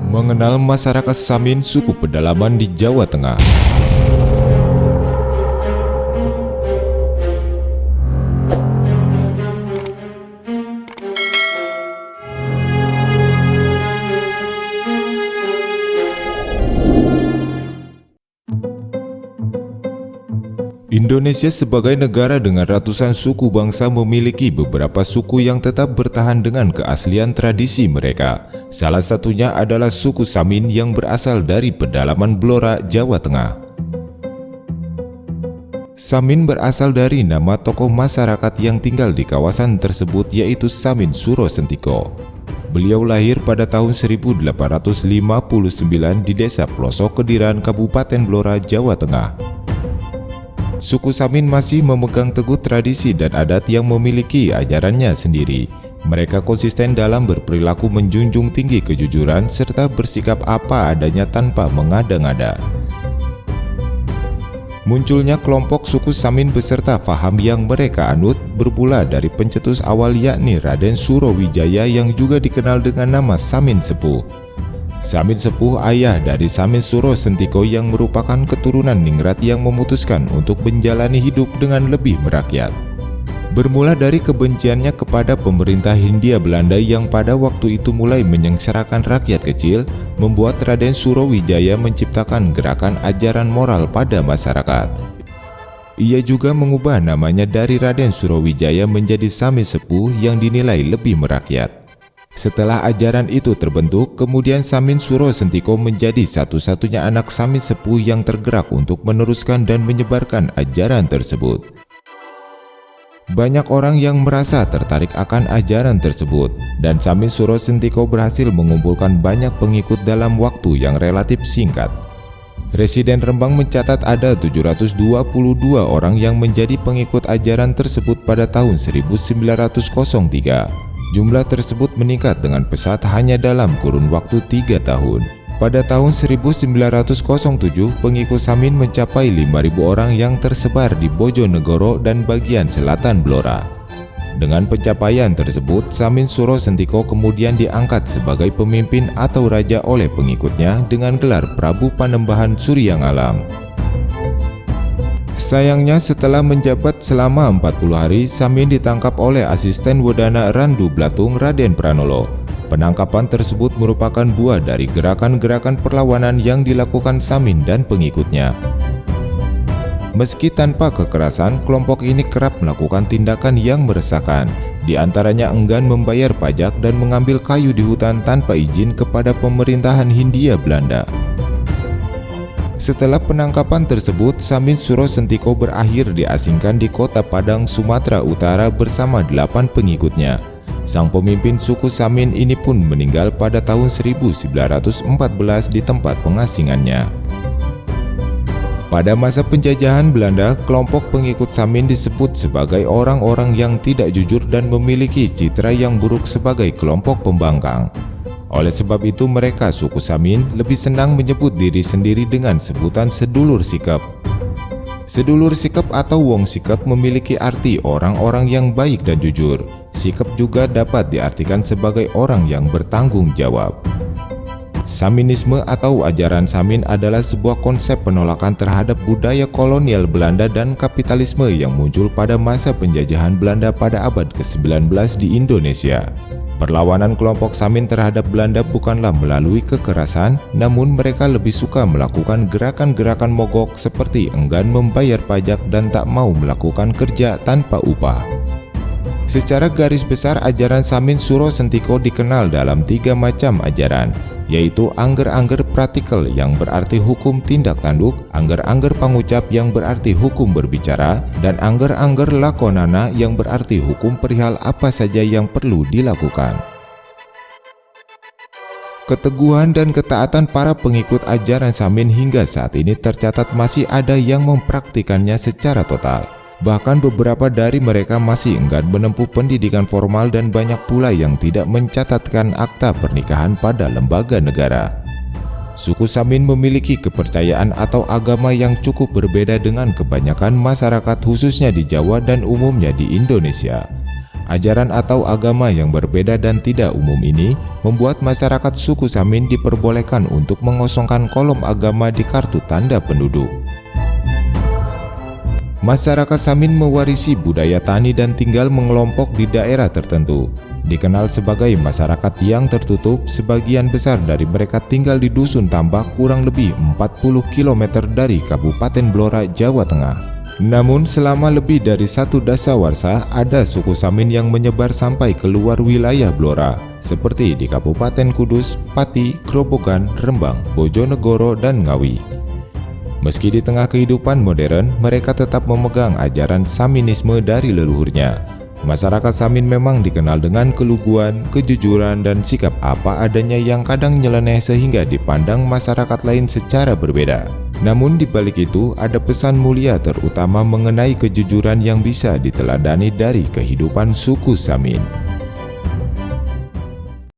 Mengenal masyarakat Samin suku pedalaman di Jawa Tengah. Indonesia sebagai negara dengan ratusan suku bangsa memiliki beberapa suku yang tetap bertahan dengan keaslian tradisi mereka. Salah satunya adalah suku Samin yang berasal dari pedalaman Blora, Jawa Tengah. Samin berasal dari nama tokoh masyarakat yang tinggal di kawasan tersebut, yaitu Samin Suro Sentiko. Beliau lahir pada tahun 1859 di Desa Plosok Kediran, Kabupaten Blora, Jawa Tengah. Suku Samin masih memegang teguh tradisi dan adat yang memiliki ajarannya sendiri. Mereka konsisten dalam berperilaku, menjunjung tinggi kejujuran, serta bersikap apa adanya tanpa mengada-ngada. Munculnya kelompok suku Samin beserta faham yang mereka anut bermula dari pencetus awal, yakni Raden Surowijaya yang juga dikenal dengan nama Samin Sepuh. Samin Sepuh ayah dari Samin Suro Sentiko yang merupakan keturunan ningrat yang memutuskan untuk menjalani hidup dengan lebih merakyat. Bermula dari kebenciannya kepada pemerintah Hindia Belanda yang pada waktu itu mulai menyengsarakan rakyat kecil, membuat Raden Surowijaya menciptakan gerakan ajaran moral pada masyarakat. Ia juga mengubah namanya dari Raden Surowijaya menjadi Samin Sepuh yang dinilai lebih merakyat. Setelah ajaran itu terbentuk, kemudian Samin Suro Sentiko menjadi satu-satunya anak Samin Sepuh yang tergerak untuk meneruskan dan menyebarkan ajaran tersebut. Banyak orang yang merasa tertarik akan ajaran tersebut, dan Samin Suro Sentiko berhasil mengumpulkan banyak pengikut dalam waktu yang relatif singkat. Residen Rembang mencatat ada 722 orang yang menjadi pengikut ajaran tersebut pada tahun 1903. Jumlah tersebut meningkat dengan pesat hanya dalam kurun waktu 3 tahun. Pada tahun 1907, pengikut Samin mencapai 5.000 orang yang tersebar di Bojonegoro dan bagian selatan Blora. Dengan pencapaian tersebut, Samin Suro Sentiko kemudian diangkat sebagai pemimpin atau raja oleh pengikutnya dengan gelar Prabu Panembahan Suryang Alam. Sayangnya, setelah menjabat selama 40 hari, Samin ditangkap oleh asisten Wedana Randu Blatung, Raden Pranolo. Penangkapan tersebut merupakan buah dari gerakan-gerakan perlawanan yang dilakukan Samin dan pengikutnya. Meski tanpa kekerasan, kelompok ini kerap melakukan tindakan yang meresahkan. Di antaranya enggan membayar pajak dan mengambil kayu di hutan tanpa izin kepada pemerintahan Hindia Belanda. Setelah penangkapan tersebut, Samin Suro Sentiko berakhir diasingkan di kota Padang, Sumatera Utara bersama 8 pengikutnya. Sang pemimpin suku Samin ini pun meninggal pada tahun 1914 di tempat pengasingannya. Pada masa penjajahan Belanda, kelompok pengikut Samin disebut sebagai orang-orang yang tidak jujur dan memiliki citra yang buruk sebagai kelompok pembangkang. Oleh sebab itu, mereka suku Samin lebih senang menyebut diri sendiri dengan sebutan sedulur sikap. Sedulur sikap atau wong sikap memiliki arti orang-orang yang baik dan jujur. Sikap juga dapat diartikan sebagai orang yang bertanggung jawab. Saminisme atau ajaran Samin adalah sebuah konsep penolakan terhadap budaya kolonial Belanda dan kapitalisme yang muncul pada masa penjajahan Belanda pada abad ke-19 di Indonesia. Perlawanan kelompok Samin terhadap Belanda bukanlah melalui kekerasan, namun mereka lebih suka melakukan gerakan-gerakan mogok seperti enggan membayar pajak dan tak mau melakukan kerja tanpa upah. Secara garis besar, ajaran Samin Suro Sentiko dikenal dalam 3 macam ajaran, yaitu angger-angger praktikal yang berarti hukum tindak tanduk, angger-angger pangucap yang berarti hukum berbicara, dan angger-angger lakonana yang berarti hukum perihal apa saja yang perlu dilakukan. Keteguhan dan ketaatan para pengikut ajaran Samin hingga saat ini tercatat masih ada yang mempraktikannya secara total. Bahkan beberapa dari mereka masih enggan menempuh pendidikan formal dan banyak pula yang tidak mencatatkan akta pernikahan pada lembaga negara. Suku Samin memiliki kepercayaan atau agama yang cukup berbeda dengan kebanyakan masyarakat, khususnya di Jawa dan umumnya di Indonesia. Ajaran atau agama yang berbeda dan tidak umum ini membuat masyarakat suku Samin diperbolehkan untuk mengosongkan kolom agama di kartu tanda penduduk. Masyarakat Samin mewarisi budaya tani dan tinggal mengelompok di daerah tertentu. Dikenal sebagai masyarakat yang tertutup, sebagian besar dari mereka tinggal di dusun tambak kurang lebih 40 km dari Kabupaten Blora, Jawa Tengah. Namun selama lebih dari 1 dasawarsa, ada suku Samin yang menyebar sampai keluar wilayah Blora, seperti di Kabupaten Kudus, Pati, Grobogan, Rembang, Bojonegoro, dan Ngawi. Meski di tengah kehidupan modern, mereka tetap memegang ajaran Saminisme dari leluhurnya. Masyarakat Samin memang dikenal dengan keluguan, kejujuran, dan sikap apa adanya yang kadang nyeleneh sehingga dipandang masyarakat lain secara berbeda. Namun di balik itu ada pesan mulia terutama mengenai kejujuran yang bisa diteladani dari kehidupan suku Samin.